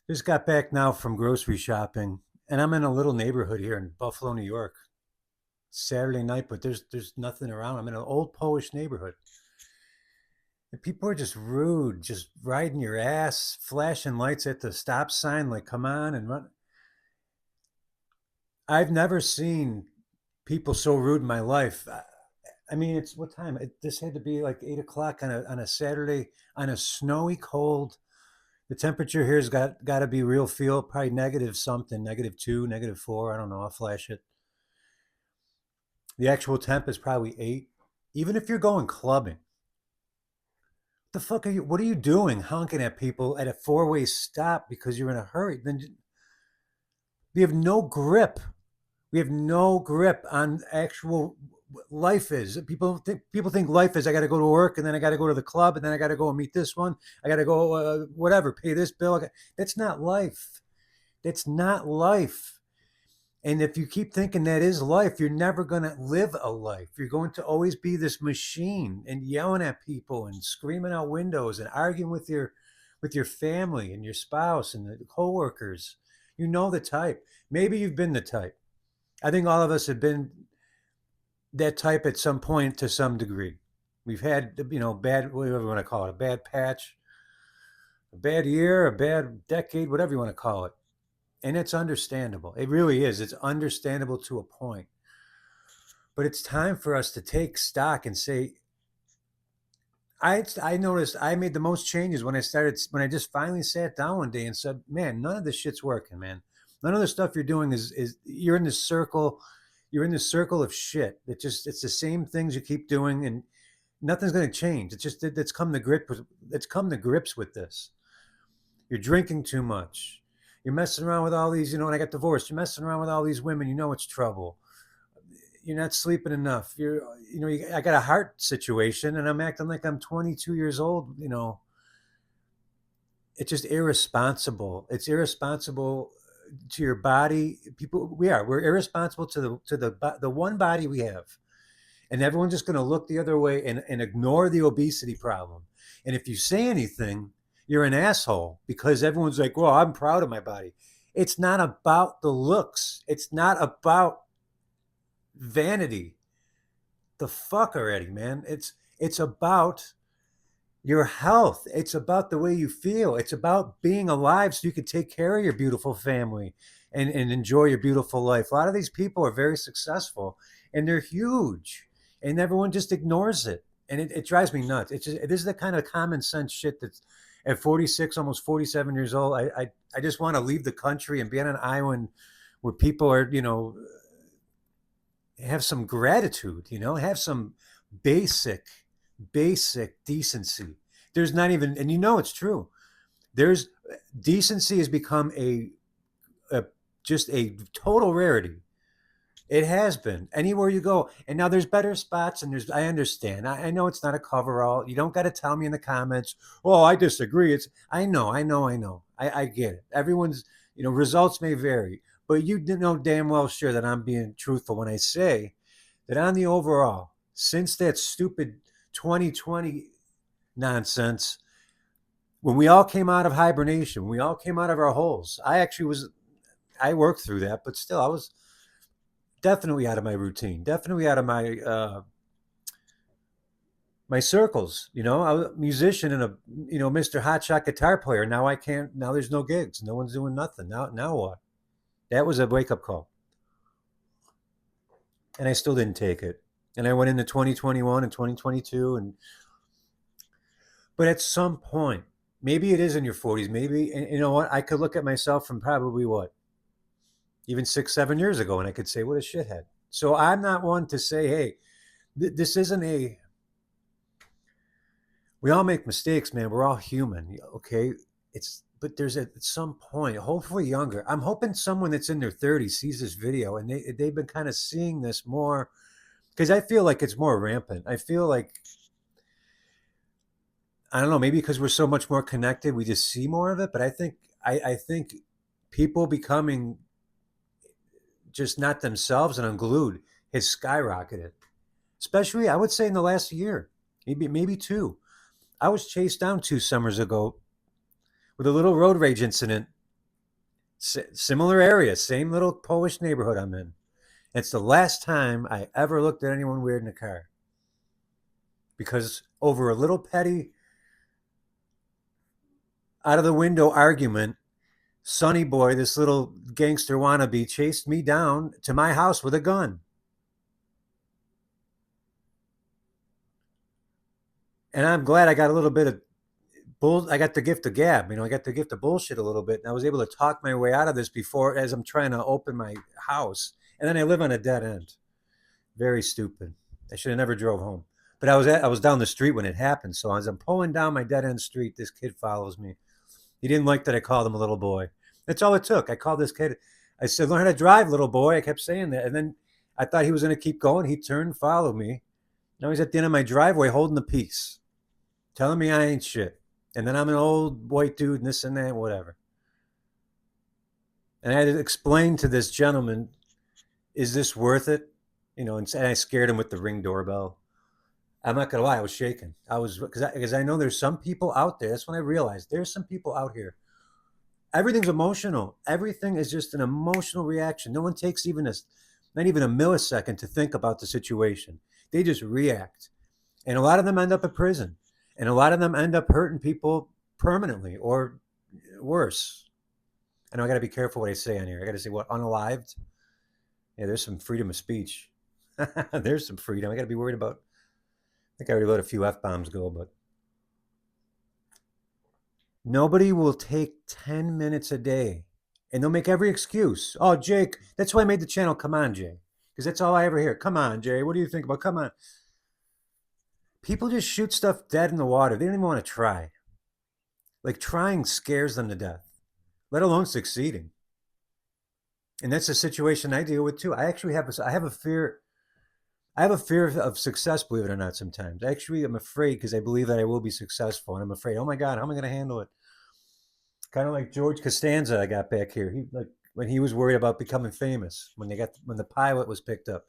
Just got back now from grocery shopping, and I'm in a little neighborhood here in Buffalo, New York. Saturday night, but there's nothing around. I'm in an old Polish neighborhood. And people are just rude, just riding your ass, flashing lights at the stop sign, like come on and run. I've never seen people so rude in my life. I mean, it's what time? This had to be like 8 o'clock on a Saturday on a snowy cold. The temperature here's got to be real feel, probably negative something, -2, -4. I don't know. I'll flash it. The actual temp is probably 8. Even if you're going clubbing, the fuck are you? What are you doing, honking at people at a four-way stop because you're in a hurry? Then we have no grip. We have no grip on actual life is. People think life is I got to go to work and then I got to go to the club and then I got to go and meet this one. I got to go whatever, pay this bill. That's not life. That's not life. And if you keep thinking that is life, you're never going to live a life. You're going to always be this machine and yelling at people and screaming out windows and arguing with your family and your spouse and the coworkers. You know the type. Maybe you've been the type. I think all of us have been that type at some point to some degree. We've had, bad, whatever you want to call it, a bad patch, a bad year, a bad decade, whatever you want to call it. And it's understandable. It really is. It's understandable to a point. But it's time for us to take stock and say, I noticed I made the most changes when I just finally sat down one day and said, man, none of this shit's working, man. None of the stuff you're doing is you're in this circle, you're in this circle of shit. It's the same things you keep doing and nothing's going to change. It's come to grips with this. You're drinking too much. You're messing around with all these, when I got divorced, you're messing around with all these women, it's trouble. You're not sleeping enough. I got a heart situation and I'm acting like I'm 22 years old. It's just irresponsible. It's irresponsible to your body. We're irresponsible to the one body we have. And everyone's just going to look the other way and ignore the obesity problem. And if you say anything, you're an asshole because everyone's like, well, I'm proud of my body. It's not about the looks. It's not about vanity. The fuck already, man. It's about your health. It's about the way you feel. It's about being alive so you can take care of your beautiful family and enjoy your beautiful life. A lot of these people are very successful and they're huge and everyone just ignores it. And it drives me nuts. This is the kind of common sense shit that's at 46, almost 47 years old. I just want to leave the country and be on an island where people are, have some gratitude, have some basic, basic decency. There's not even, and it's true. There's decency has become a just a total rarity. It has been anywhere you go, and now there's better spots, and I understand. I know it's not a coverall. You don't got to tell me in the comments. Oh, I disagree. I get it. Everyone's results may vary, but you know damn well sure that I'm being truthful when I say that on the overall, since that stupid 2020 nonsense, when we all came out of hibernation, when we all came out of our holes. I worked through that, but still, I was definitely out of my routine, definitely out of my circles. I was a musician and a Mr. Hotshot guitar player. Now I can't. Now there's no gigs. No one's doing nothing. Now what? That was a wake up call, and I still didn't take it. And I went into 2021 and 2022, but at some point, maybe it is in your 40s. Maybe, and you know what? I could look at myself from probably what, even 6, 7 years ago, and I could say, what a shithead. So I'm not one to say, hey, this isn't a. We all make mistakes, man. We're all human, okay? But there's at some point, hopefully younger. I'm hoping someone that's in their 30s sees this video and they've been kind of seeing this more because I feel like it's more rampant. I feel like I don't know, maybe because we're so much more connected, we just see more of it. But I think people becoming just not themselves and unglued has skyrocketed. Especially, I would say in the last year, maybe two. I was chased down 2 summers ago with a little road rage incident Similar area, same little Polish neighborhood I'm in. It's the last time I ever looked at anyone weird in a car because over a little petty out of the window argument, Sonny Boy, this little gangster wannabe, chased me down to my house with a gun. And I'm glad I got a little bit of I got the gift of gab. I got the gift of bullshit a little bit. And I was able to talk my way out of this before as I'm trying to open my house. And then I live on a dead end. Very stupid. I should have never drove home. But I was down the street when it happened. So as I'm pulling down my dead end street, this kid follows me. He didn't like that I called him a little boy. That's all it took. I called this kid. I said, "Learn how to drive, little boy." I kept saying that. And then I thought he was going to keep going. He turned and followed me. Now he's at the end of my driveway holding the piece, telling me I ain't shit. And then I'm an old white dude and this and that, whatever. And I had to explain to this gentleman, is this worth it? And I scared him with the Ring doorbell. I'm not gonna lie, I was shaking. I was because I know there's some people out there. That's when I realized there's some people out here. Everything's emotional. Everything is just an emotional reaction. No one takes not even a millisecond to think about the situation. They just react, and a lot of them end up in prison, and a lot of them end up hurting people permanently or worse. I know I got to be careful what I say on here. I got to say what unalived. Yeah, there's some freedom of speech. There's some freedom. I got to be worried about. I think I already let a few F-bombs go, but nobody will take 10 minutes a day and they'll make every excuse. Oh, Jake, that's why I made the channel. Come on, Jay. Because that's all I ever hear. Come on, Jay. What do you think about? Come on. People just shoot stuff dead in the water. They don't even want to try. Like trying scares them to death, let alone succeeding. And that's a situation I deal with too. I actually I have a fear. I have a fear of success, believe it or not, sometimes. Actually, I'm afraid because I believe that I will be successful. And I'm afraid, oh my God, how am I going to handle it? Kind of like George Costanza I got back here. When he was worried about becoming famous, when the pilot was picked up.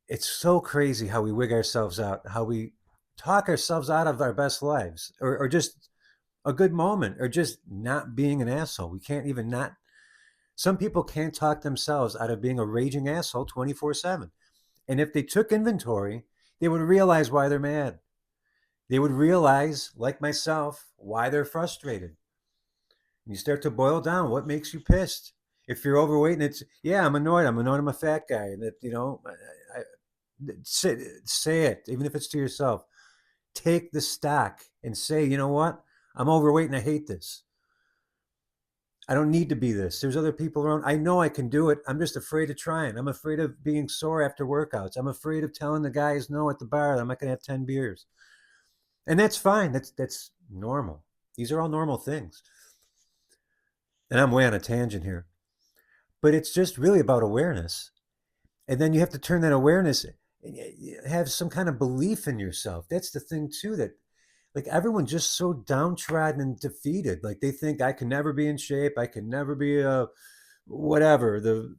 It's so crazy how we wig ourselves out, how we talk ourselves out of our best lives, or just a good moment, or just not being an asshole. We can't even not. Some people can't talk themselves out of being a raging asshole 24/7. And if they took inventory, they would realize why they're mad. They would realize, like myself, why they're frustrated. And you start to boil down what makes you pissed. If you're overweight and yeah, I'm annoyed. I'm annoyed I'm a fat guy. And say it, even if it's to yourself. Take the stock and say, you know what? I'm overweight and I hate this. I don't need to be this. There's other people around. I know I can do it. I'm just afraid of trying. I'm afraid of being sore after workouts. I'm afraid of telling the guys no at the bar that I'm not going to have 10 beers. And that's fine. That's normal. These are all normal things. And I'm way on a tangent here. But it's just really about awareness. And then you have to turn that awareness and have some kind of belief in yourself. That's the thing too, that like everyone's just so downtrodden and defeated. Like they think I can never be in shape. I can never be whatever the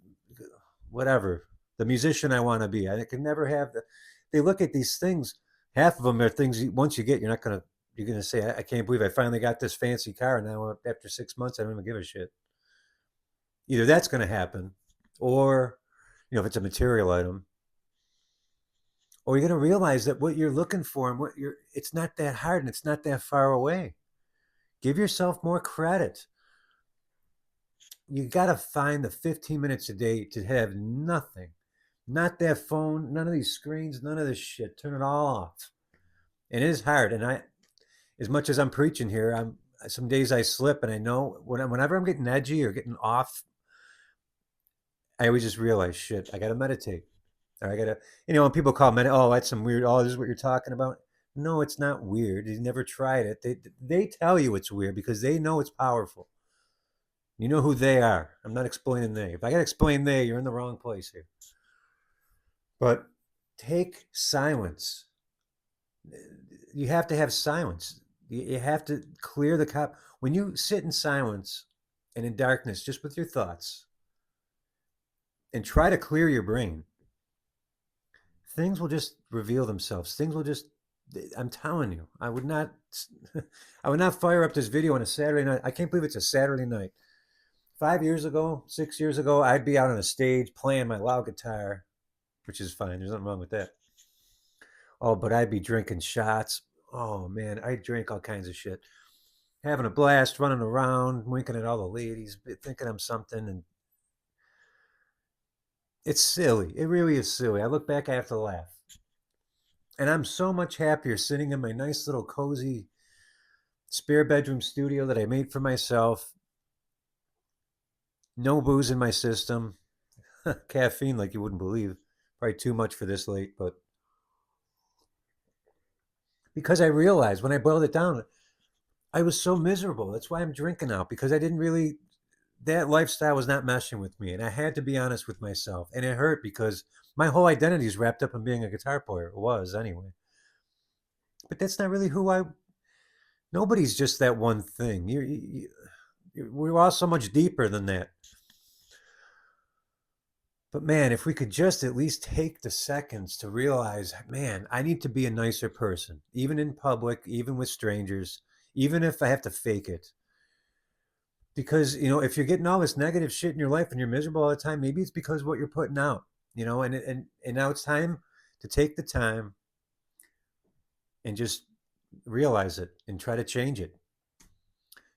musician I want to be. I can never have they look at these things. Half of them are things once you get, you're going to say, I can't believe I finally got this fancy car. And now after 6 months, I don't even give a shit. Either that's going to happen or, if it's a material item, or you're going to realize that what you're looking for and it's not that hard and it's not that far away. Give yourself more credit. You got to find the 15 minutes a day to have nothing, not that phone, none of these screens, none of this shit. Turn it all off. And it is hard. And as much as I'm preaching here, some days I slip, and I know whenever I'm getting edgy or getting off, I always just realize, shit, I got to meditate. Or I got to, when people call oh, that's some weird, oh, this is what you're talking about. No, it's not weird. You never tried it. They tell you it's weird because they know it's powerful. You know who they are. I'm not explaining they. If I got to explain they, you're in the wrong place here. But take silence. You have to have silence. You have to clear the cup. When you sit in silence and in darkness, just with your thoughts, and try to clear your brain, things will just reveal themselves. Things will just I'm telling you, I would not. I would not fire up this video on a Saturday night. I can't believe it's a Saturday night. 5 years ago, 6 years ago, I'd be out on a stage playing my loud guitar, which is fine. There's nothing wrong with that. Oh, but I'd be drinking shots. Oh man, I drink all kinds of shit, having a blast, running around, winking at all the ladies, thinking I'm something, and it's silly. It really is silly. I look back, I have to laugh, and I'm so much happier sitting in my nice little cozy spare bedroom studio that I made for myself. No booze in my system, caffeine like you wouldn't believe. Probably too much for this late, but because I realized when I boiled it down, I was so miserable. That's why I'm drinking now, because I didn't really, that lifestyle was not meshing with me. And I had to be honest with myself. And it hurt because my whole identity is wrapped up in being a guitar player. It was anyway. But that's not really who I, nobody's just that one thing. We're all so much deeper than that. But man, if we could just at least take the seconds to realize, man, I need to be a nicer person, even in public, even with strangers, even if I have to fake it. Because, if you're getting all this negative shit in your life and you're miserable all the time, maybe it's because of what you're putting out, and now it's time to take the time and just realize it and try to change it.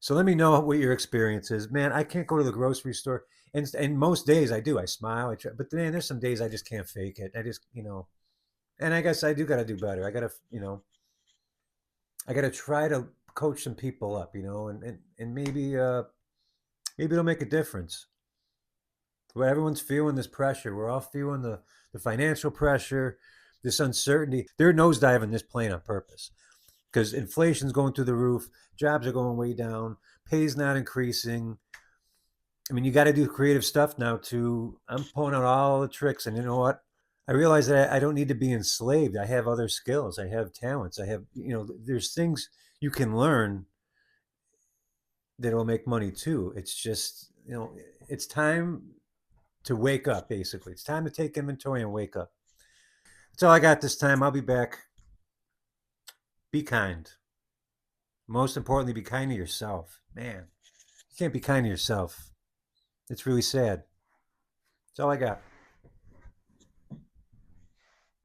So let me know what your experience is. Man, I can't go to the grocery store. And most days I do. I smile. I try, but man, there's some days I just can't fake it. I just, and I guess I do got to do better. I got to try to coach some people up, and maybe it'll make a difference. Where everyone's feeling this pressure. We're all feeling the financial pressure, this uncertainty. They're nosediving this plane on purpose because inflation's going through the roof, jobs are going way down, pay's not increasing. I mean, you got to do creative stuff now too. I'm pulling out all the tricks, and you know what? I realize that I don't need to be enslaved. I have other skills. I have talents. I have, there's things you can learn that will make money too. It's just, it's time to wake up, basically. It's time to take inventory and wake up. That's all I got this time. I'll be back. Be kind. Most importantly, be kind to yourself. Man, you can't be kind to yourself. It's really sad. That's all I got.